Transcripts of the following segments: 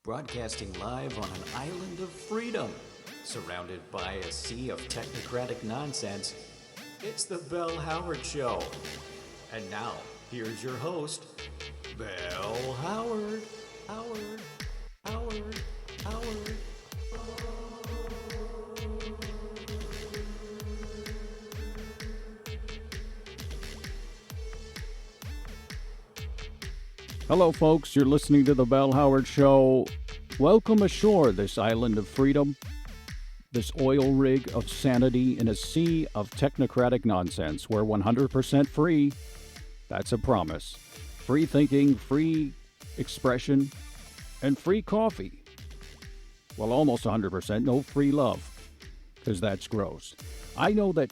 Broadcasting live on an island of freedom, surrounded by a sea of technocratic nonsense, it's the Bell Howard Show. And now, here's your host, Bell Howard. Howard. Hello, folks. You're listening to the Bell Howard Show. Welcome ashore this island of freedom, this oil rig of sanity in a sea of technocratic nonsense. We're 100% free. That's a promise. Free thinking, free expression, and free coffee. Well, almost 100%. No free love, because that's gross. I know that,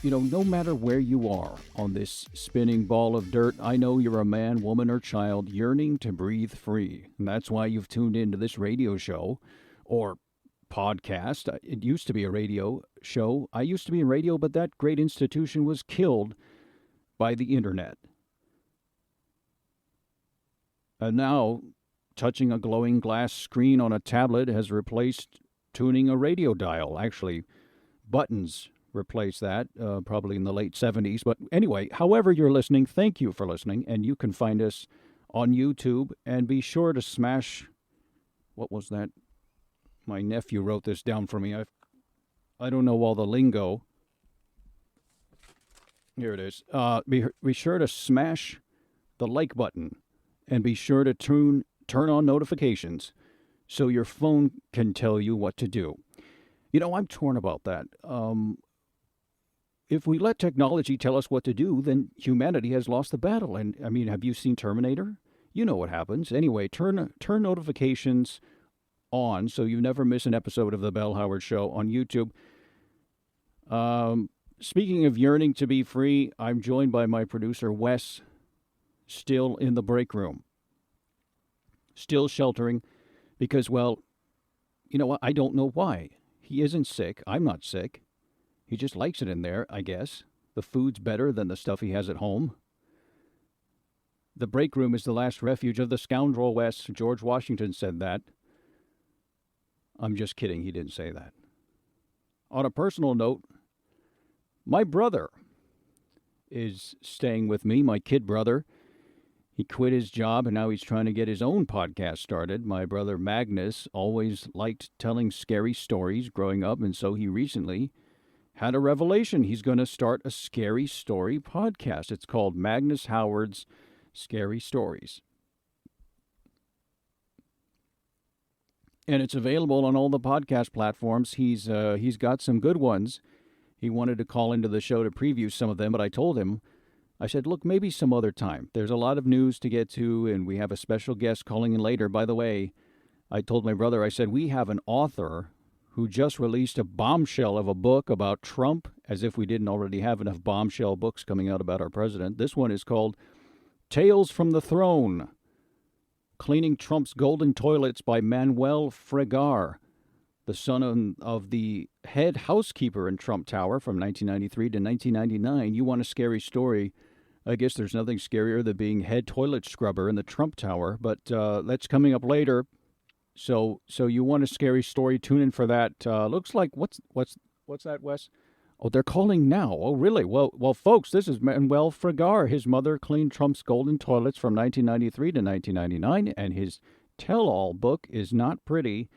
no matter where you are on this spinning ball of dirt, I know you're a man, woman, or child yearning to breathe free. And that's why you've tuned into this radio show or podcast. It used to be a radio show. I used to be in radio, but that great institution was killed by the internet. And now, touching a glowing glass screen on a tablet has replaced tuning a radio dial. Actually, buttons replace that, probably in the late 70s. But anyway, however you're listening, thank you for listening. And you can find us on YouTube. And be sure to smash... What was that? My nephew wrote this down for me. I don't know all the lingo. Here it is. Be sure to smash the like button. And be sure to turn on notifications so your phone can tell you what to do. I'm torn about that. If we let technology tell us what to do, then humanity has lost the battle. And, have you seen Terminator? You know what happens. Anyway, turn notifications on so you never miss an episode of The Bell Howard Show on YouTube. Speaking of yearning to be free, I'm joined by my producer, Wes, still in the break room. Still sheltering because, I don't know why. He isn't sick. I'm not sick. He just likes it in there, I guess. The food's better than the stuff he has at home. The break room is the last refuge of the scoundrel West. George Washington said that. I'm just kidding. He didn't say that. On a personal note, my brother is staying with me, my kid brother. He quit his job and now he's trying to get his own podcast started. My brother Magnus always liked telling scary stories growing up, and so he recently had a revelation. He's going to start a scary story podcast. It's called Magnus Howard's Scary Stories. And it's available on all the podcast platforms. He's got some good ones. He wanted to call into the show to preview some of them, but I told him, I said, look, maybe some other time. There's a lot of news to get to, and we have a special guest calling in later. By the way, I told my brother, I said, we have an author who just released a bombshell of a book about Trump, as if we didn't already have enough bombshell books coming out about our president. This one is called Tales from the Throne, Cleaning Trump's Golden Toilets by Manuel Fregar, the son of the head housekeeper in Trump Tower from 1993 to 1999. You want a scary story? I guess there's nothing scarier than being head toilet scrubber in the Trump Tower, but that's coming up later. So you want a scary story? Tune in for that. Looks like what's that, Wes? Oh, they're calling now. Oh, really? Well, folks, this is Manuel Fregar. His mother cleaned Trump's golden toilets from 1993 to 1999, and his tell-all book is not pretty.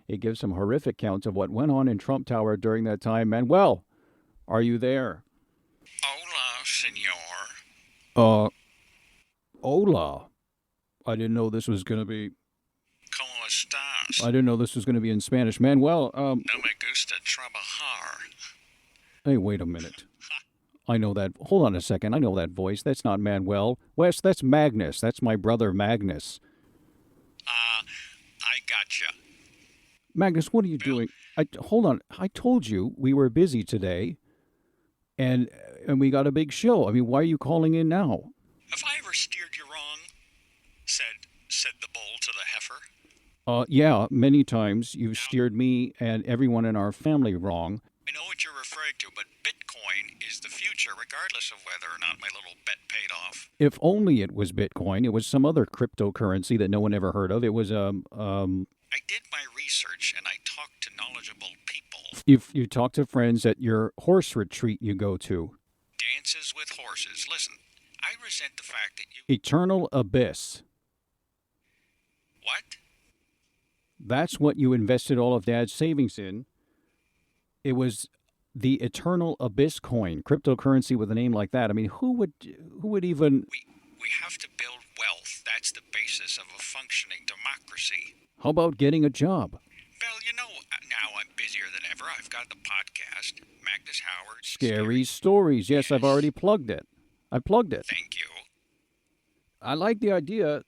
It gives some horrific counts of what went on in Trump Tower during that time. Manuel, are you there? Hola, senor. Hola. I didn't know this was going to be... ¿Cómo estás? I didn't know this was going to be in Spanish. Manuel, No me gusta trabajar. Hey, wait a minute. I know that. Hold on a second. I know that voice. That's not Manuel. Wes, that's Magnus. That's my brother Magnus. I gotcha. Magnus, what are you doing? Hold on. I told you we were busy today, and we got a big show. Why are you calling in now? Have I ever steered you wrong? Said the bull to the heifer. Yeah, many times you've steered me and everyone in our family wrong. I know what you're referring to, but Bitcoin is the future. adventure, regardless of whether or not my little bet paid off. If only it was Bitcoin. It was some other cryptocurrency that no one ever heard of. It was I did my research and I talked to knowledgeable people. you talk to friends at your horse retreat you go to. Dances with horses. Listen, I resent the fact that you... Eternal Abyss. What? That's what you invested all of Dad's savings in. It was the Eternal Abyss coin, cryptocurrency with a name like that. I mean, who would even... We have to build wealth. That's the basis of a functioning democracy. How about getting a job? Well, you know, now I'm busier than ever. I've got the podcast, Magnus Howard. Scary Stories. Yes, I've already plugged it. I plugged it. Thank you. I like the idea,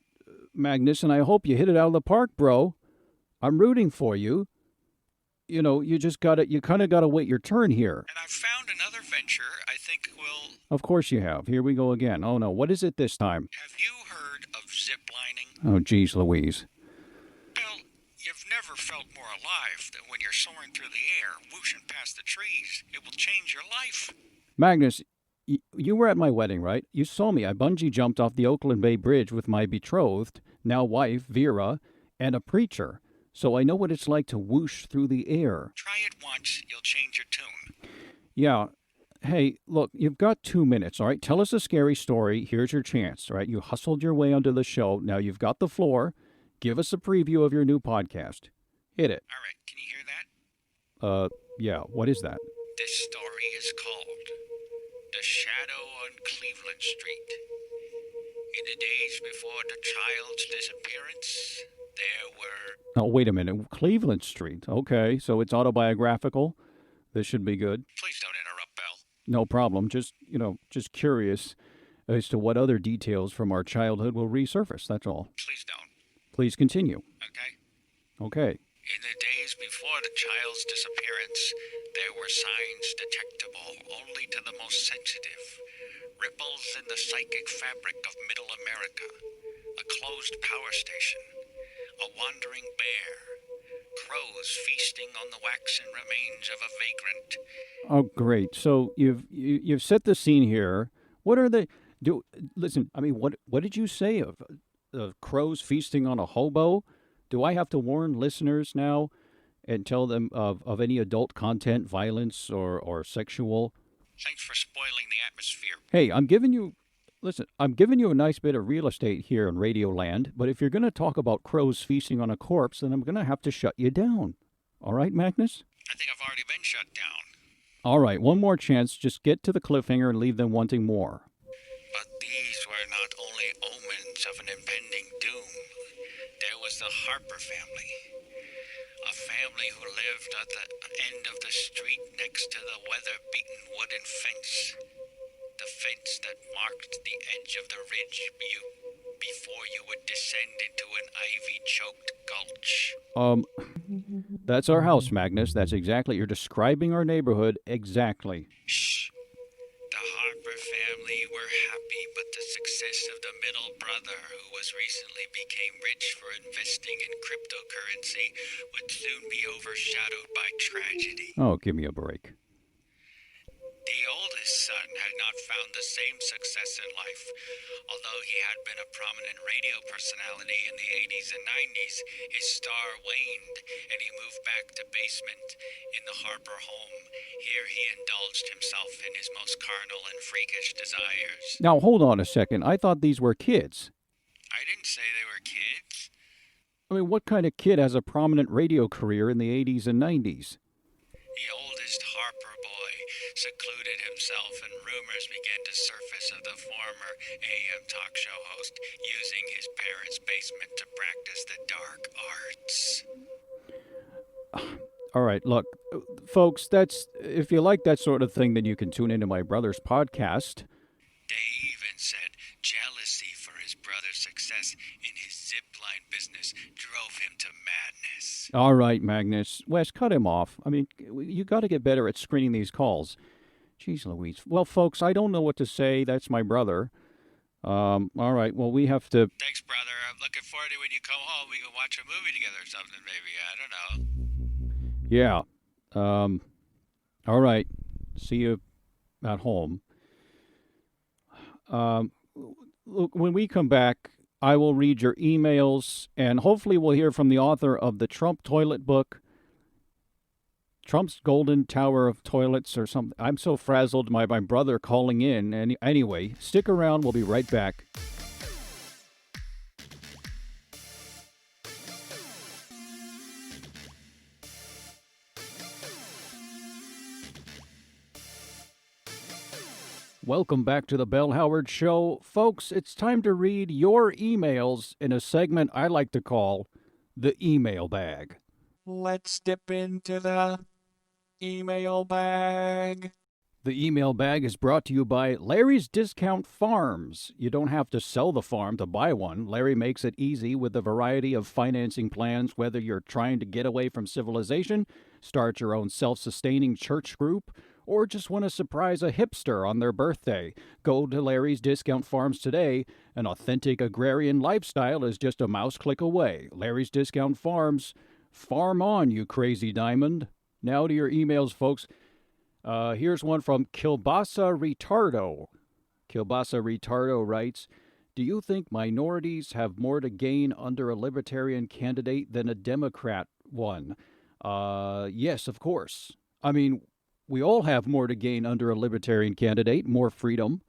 Magnus, and I hope you hit it out of the park, bro. I'm rooting for you. You know, you kind of got to wait your turn here. And I've found another venture I think will... Of course you have. Here we go again. Oh, no. What is it this time? Have you heard of ziplining? Oh, geez, Louise. Well, you've never felt more alive than when you're soaring through the air, whooshing past the trees. It will change your life. Magnus, you were at my wedding, right? You saw me. I bungee jumped off the Oakland Bay Bridge with my betrothed, now wife, Vera, and a preacher. So I know what it's like to whoosh through the air. Try it once, you'll change your tune. Yeah. Hey, look, you've got 2 minutes, all right? Tell us a scary story. Here's your chance, all right? You hustled your way onto the show. Now you've got the floor. Give us a preview of your new podcast. Hit it. All right, can you hear that? Yeah, what is that? This story is called The Shadow on Cleveland Street. In the days before the child's disappearance, there were... Oh, wait a minute. Cleveland Street. Okay, so it's autobiographical. This should be good. Please don't interrupt, Belle. No problem. Just curious as to what other details from our childhood will resurface. That's all. Please don't. Please continue. Okay? Okay. In the days before the child's disappearance, there were signs detectable only to the most sensitive. Ripples in the psychic fabric of Middle America. A closed power station. A wandering bear. Crows feasting on the waxen remains of a vagrant. Oh, great. So you've set the scene here. What are they? Listen. I mean, what did you say of crows feasting on a hobo? Do I have to warn listeners now and tell them of any adult content, violence or sexual? Thanks for spoiling the atmosphere. Hey, I'm giving you a nice bit of real estate here in Radio Land, but if you're going to talk about crows feasting on a corpse, then I'm going to have to shut you down. All right, Magnus? I think I've already been shut down. All right, one more chance. Just get to the cliffhanger and leave them wanting more. But these were not only omens of an impending doom. There was the Harper family. A family who lived at the end of the street next to the weather-beaten wooden fence. The fence that marked the edge of the ridge before you would descend into an ivy-choked gulch. That's our house, Magnus. That's exactly. You're describing our neighborhood exactly. Shh. The Harper family were happy, but the success of the middle brother, who was recently became rich for investing in cryptocurrency, would soon be overshadowed by tragedy. Oh, give me a break. The oldest son had not found the same success in life. Although he had been a prominent radio personality in the 80s and 90s, his star waned, and he moved back to basement in the Harper home. Here he indulged himself in his most carnal and freakish desires. Now, hold on a second. I thought these were kids. I didn't say they were kids. I mean, what kind of kid has a prominent radio career in the 80s and 90s? The oldest Harper boy secluded himself, and rumors began to surface of the former AM talk show host using his parents' basement to practice the dark arts. All right, look, folks, if you like that sort of thing, then you can tune into my brother's podcast. They even said jealousy for his brother's success in his zipline business drove him to madness. All right, Magnus. Wes, cut him off. I mean, you got to get better at screening these calls. Jeez Louise. Well, folks, I don't know what to say. That's my brother. All right, well, we have to... Thanks, brother. I'm looking forward to when you come home. We can watch a movie together or something, maybe. I don't know. Yeah. All right. See you at home. Look, when we come back, I will read your emails, and hopefully we'll hear from the author of the Trump toilet book, Trump's Golden Tower of Toilets or something. I'm so frazzled, my brother calling in. Anyway, stick around. We'll be right back. Welcome back to the Bell Howard Show. Folks, it's time to read your emails in a segment I like to call the email bag. Let's dip into the email bag. The email bag is brought to you by Larry's Discount Farms. You don't have to sell the farm to buy one. Larry makes it easy with a variety of financing plans, whether you're trying to get away from civilization, start your own self-sustaining church group, or just want to surprise a hipster on their birthday. Go to Larry's Discount Farms today. An authentic agrarian lifestyle is just a mouse click away. Larry's Discount Farms. Farm on, you crazy diamond. Now to your emails, folks. Here's one from Kilbasa Retardo. Kilbasa Retardo writes, do you think minorities have more to gain under a libertarian candidate than a Democrat one? Yes, of course. I mean, we all have more to gain under a libertarian candidate, more freedom.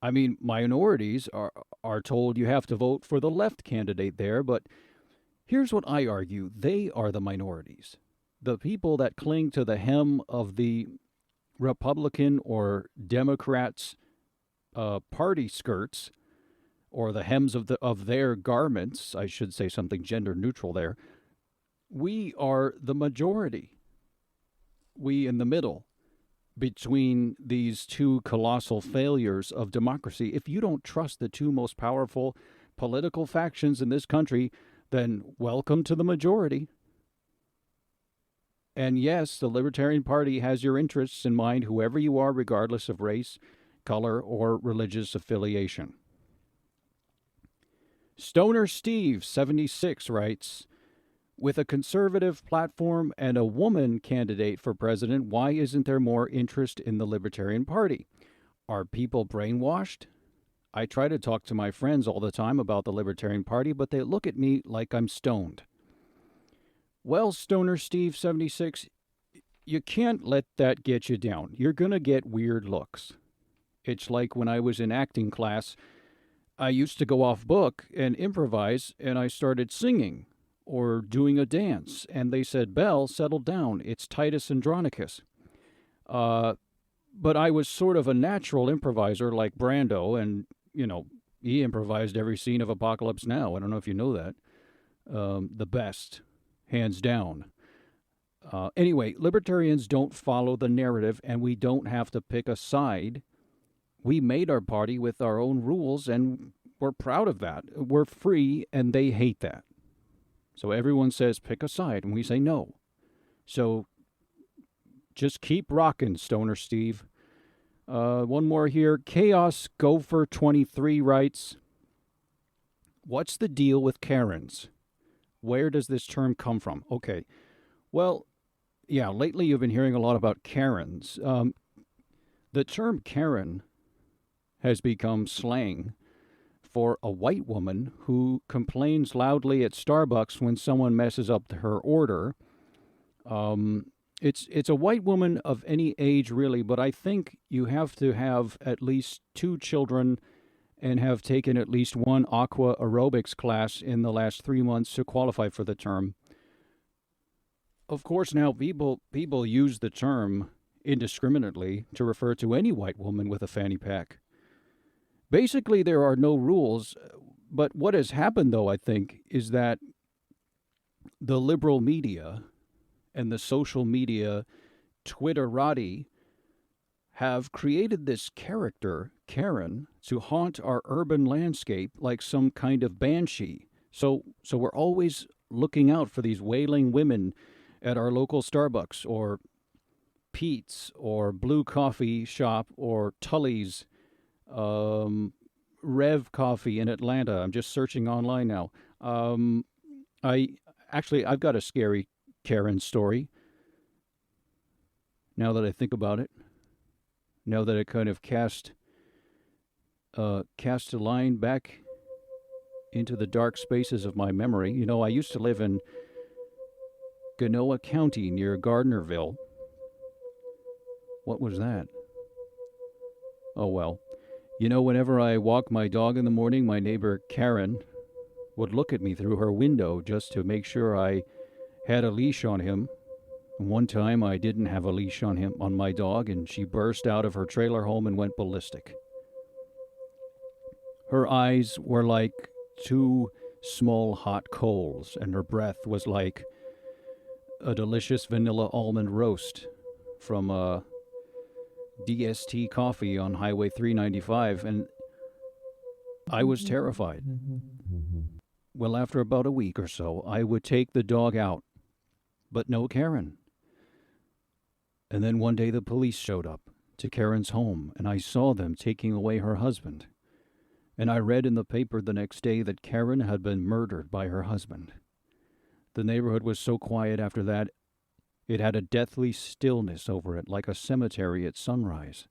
I mean, minorities are told you have to vote for the left candidate there, but here's what I argue. They are the minorities. The people that cling to the hem of the Republican or Democrats' party skirts, or the hems of their garments, I should say something gender neutral there. We are the majority. We in the middle between these two colossal failures of democracy. If you don't trust the two most powerful political factions in this country, then welcome to the majority. And yes, the Libertarian Party has your interests in mind, whoever you are, regardless of race, color, or religious affiliation. Stoner Steve, 76, writes, with a conservative platform and a woman candidate for president, why isn't there more interest in the Libertarian Party? Are people brainwashed? I try to talk to my friends all the time about the Libertarian Party, but they look at me like I'm stoned. Well, Stoner Steve, 76, you can't let that get you down. You're going to get weird looks. It's like when I was in acting class, I used to go off book and improvise, and I started singing or doing a dance, and they said, Bell, settle down, it's Titus Andronicus. But I was sort of a natural improviser like Brando, and, he improvised every scene of Apocalypse Now. I don't know if you know that. The best, hands down. Anyway, libertarians don't follow the narrative, and we don't have to pick a side. We made our party with our own rules, and we're proud of that. We're free, and they hate that. So everyone says, pick a side, and we say no. So just keep rocking, Stoner Steve. One more here. Chaos Gopher 23 writes, what's the deal with Karens? Where does this term come from? Okay. Well, yeah, lately you've been hearing a lot about Karens. The term Karen has become slang for a white woman who complains loudly at Starbucks when someone messes up her order. It's a white woman of any age, really, but I think you have to have at least 2 children and have taken at least 1 aqua aerobics class in the last 3 months to qualify for the term. Of course, now people use the term indiscriminately to refer to any white woman with a fanny pack. Basically, there are no rules, but what has happened, though, I think, is that the liberal media and the social media Twitterati have created this character, Karen, to haunt our urban landscape like some kind of banshee. So we're always looking out for these wailing women at our local Starbucks or Pete's or Blue Coffee Shop or Tully's, Rev Coffee in Atlanta. I'm just searching online now. I've got a scary Karen story. Now that I think about it, now that I kind of cast cast a line back into the dark spaces of my memory. You know, I used to live in Genoa County near Gardnerville. What was that? Oh, well. You know, whenever I walk my dog in the morning, my neighbor Karen would look at me through her window just to make sure I had a leash on him. And one time I didn't have a leash on my dog, and she burst out of her trailer home and went ballistic. Her eyes were like two small hot coals, and her breath was like a delicious vanilla almond roast from DST Coffee on Highway 395, and I was terrified. Well, after about a week or so, I would take the dog out, but no Karen. And then one day the police showed up to Karen's home, and I saw them taking away her husband. And I read in the paper the next day that Karen had been murdered by her husband. The neighborhood was so quiet after that, it had a deathly stillness over it, like a cemetery at sunrise.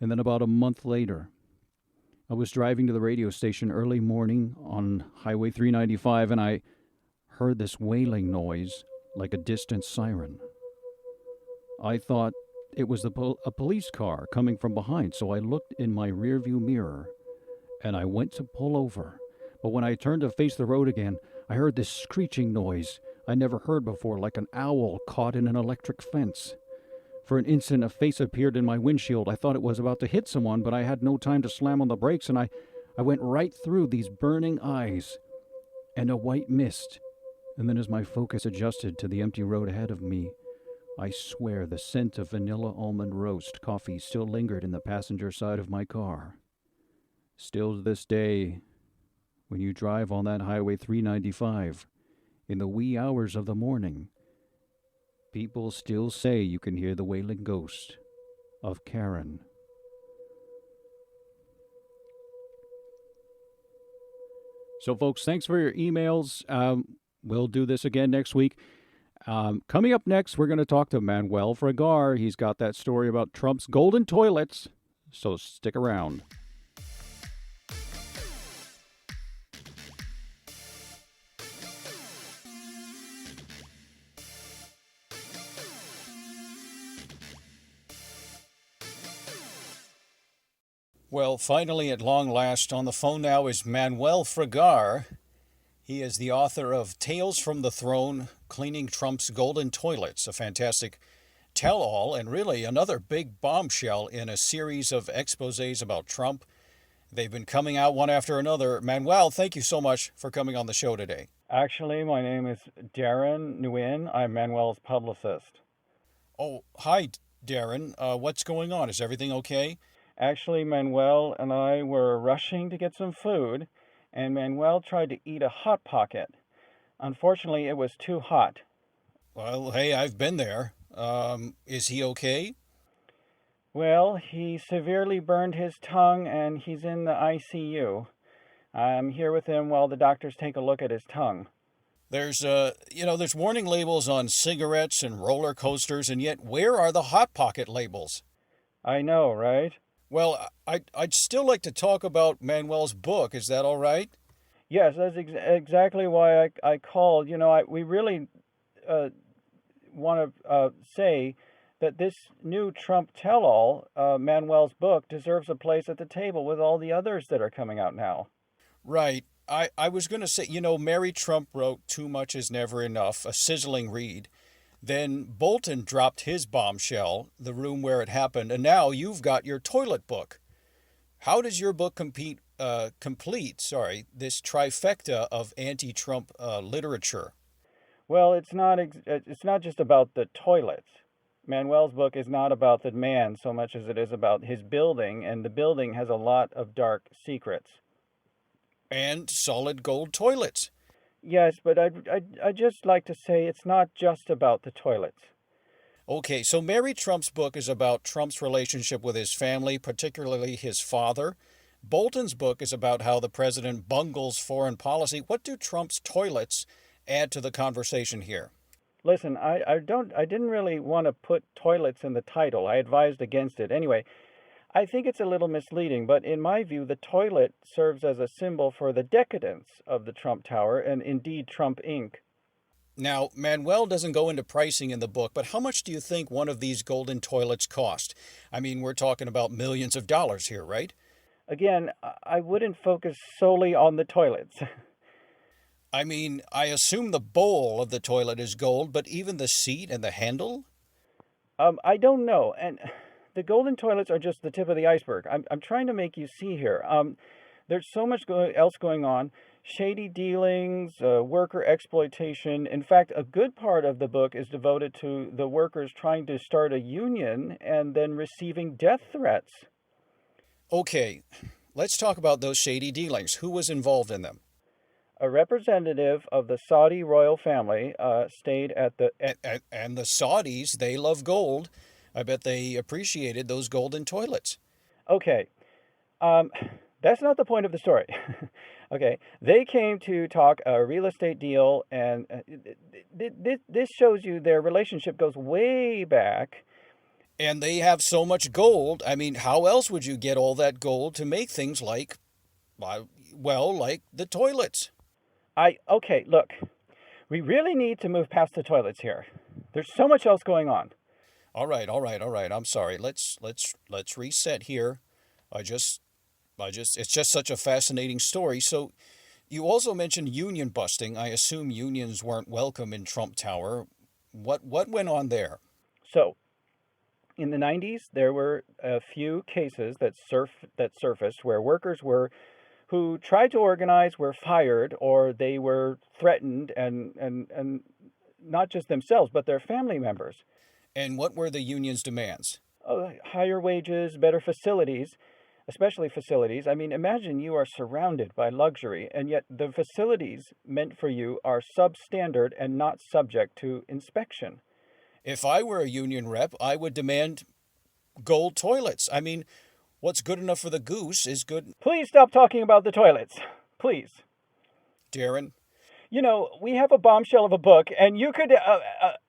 And then about a month later, I was driving to the radio station early morning on Highway 395, and I heard this wailing noise like a distant siren. I thought it was a police car coming from behind, so I looked in my rearview mirror, and I went to pull over. But when I turned to face the road again, I heard this screeching noise I never heard before, like an owl caught in an electric fence. For an instant, a face appeared in my windshield. I thought it was about to hit someone, but I had no time to slam on the brakes, and I went right through these burning eyes and a white mist. And then as my focus adjusted to the empty road ahead of me, I swear the scent of vanilla almond roast coffee still lingered in the passenger side of my car. Still to this day, when you drive on that Highway 395, in the wee hours of the morning, people still say you can hear the wailing ghost of Karen. So, folks, thanks for your emails. We'll do this again next week. Coming up next, we're going to talk to Manuel Fragar. He's got that story about Trump's golden toilets, so stick around. Well, finally, at long last, on the phone now is Manuel Fragar. He is the author of Tales from the Throne, Cleaning Trump's Golden Toilets, a fantastic tell-all and really another big bombshell in a series of exposés about Trump. They've been coming out one after another. Manuel, thank you so much for coming on the show today. Actually, my name is Darren Nguyen. I'm Manuel's publicist. Oh, hi, Darren. What's going on? Is everything okay? Actually, Manuel and I were rushing to get some food, and Manuel tried to eat a Hot Pocket. Unfortunately, it was too hot. Well, hey, I've been there. Is he okay? Well, he severely burned his tongue, and he's in the ICU. I'm here with him while the doctors take a look at his tongue. There's warning labels on cigarettes and roller coasters, and yet where are the Hot Pocket labels? I know, right? Well, I'd still like to talk about Manuel's book. Is that all right? Yes, that's exactly why I called. You know, we really want to say that this new Trump tell-all, Manuel's book, deserves a place at the table with all the others that are coming out now. Right. I was going to say, Mary Trump wrote Too Much Is Never Enough, a sizzling read. Then Bolton dropped his bombshell, The Room Where It Happened, and now you've got your toilet book. How does your book complete this trifecta of anti-Trump literature? Well, it's not just about the toilets. Manuel's book is not about the man so much as it is about his building, and the building has a lot of dark secrets. And solid gold toilets. Yes, but I'd just like to say it's not just about the toilets. Okay, so Mary Trump's book is about Trump's relationship with his family, particularly his father. Bolton's book is about how the president bungles foreign policy. What do Trump's toilets add to the conversation here? Listen, I didn't really want to put toilets in the title. I advised against it. Anyway, I think it's a little misleading, but in my view, the toilet serves as a symbol for the decadence of the Trump Tower and indeed Trump Inc. Now, Manuel doesn't go into pricing in the book, but how much do you think one of these golden toilets cost? I mean, we're talking about millions of dollars here, right? Again, I wouldn't focus solely on the toilets. I mean, I assume the bowl of the toilet is gold, but even the seat and the handle? I don't know, and the golden toilets are just the tip of the iceberg. I'm trying to make you see here. There's so much else going on. Shady dealings, worker exploitation. In fact, a good part of the book is devoted to the workers trying to start a union and then receiving death threats. Okay, let's talk about those shady dealings. Who was involved in them? A representative of the Saudi royal family stayed at the. And the Saudis, they love gold. I bet they appreciated those golden toilets. Okay, that's not the point of the story. Okay, they came to talk a real estate deal, and this shows you their relationship goes way back. And they have so much gold. I mean, how else would you get all that gold to make things like, well, like the toilets? Okay, look, we really need to move past the toilets here. There's so much else going on. All right. I'm sorry. Let's reset here. It's just such a fascinating story. So, you also mentioned union busting. I assume unions weren't welcome in Trump Tower. What went on there? So, in the 90s, there were a few cases that surfaced where workers who tried to organize were fired, or they were threatened, and not just themselves, but their family members. And what were the union's demands? Higher wages, better facilities, especially facilities. I mean, imagine you are surrounded by luxury, and yet the facilities meant for you are substandard and not subject to inspection. If I were a union rep, I would demand gold toilets. I mean, what's good enough for the goose is good. Please stop talking about the toilets. Please. Darren? You know, we have a bombshell of a book, and you could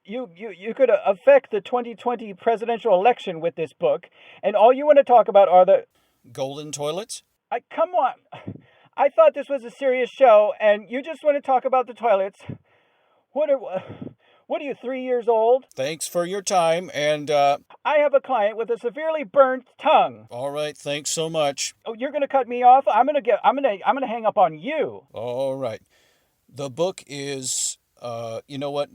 you could affect the 2020 presidential election with this book, and all you want to talk about are the golden toilets? Come on. I thought this was a serious show, and you just want to talk about the toilets. What are you, 3 years old? Thanks for your time, and I have a client with a severely burnt tongue. All right, thanks so much. Oh, you're gonna cut me off? I'm gonna hang up on you. All right. The book is, you know what?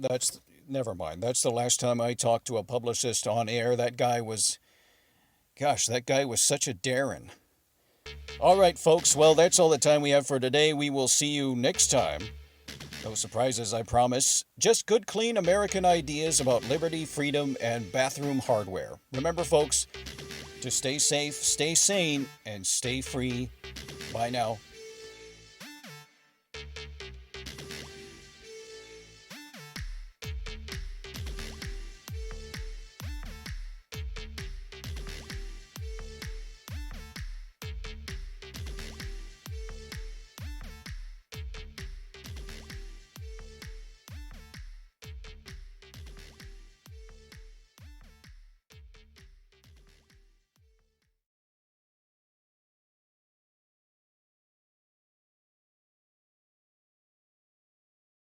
Never mind. That's the last time I talked to a publicist on air. That guy was such a Darren. All right, folks. Well, that's all the time we have for today. We will see you next time. No surprises, I promise. Just good, clean American ideas about liberty, freedom, and bathroom hardware. Remember, folks, to stay safe, stay sane, and stay free. Bye now.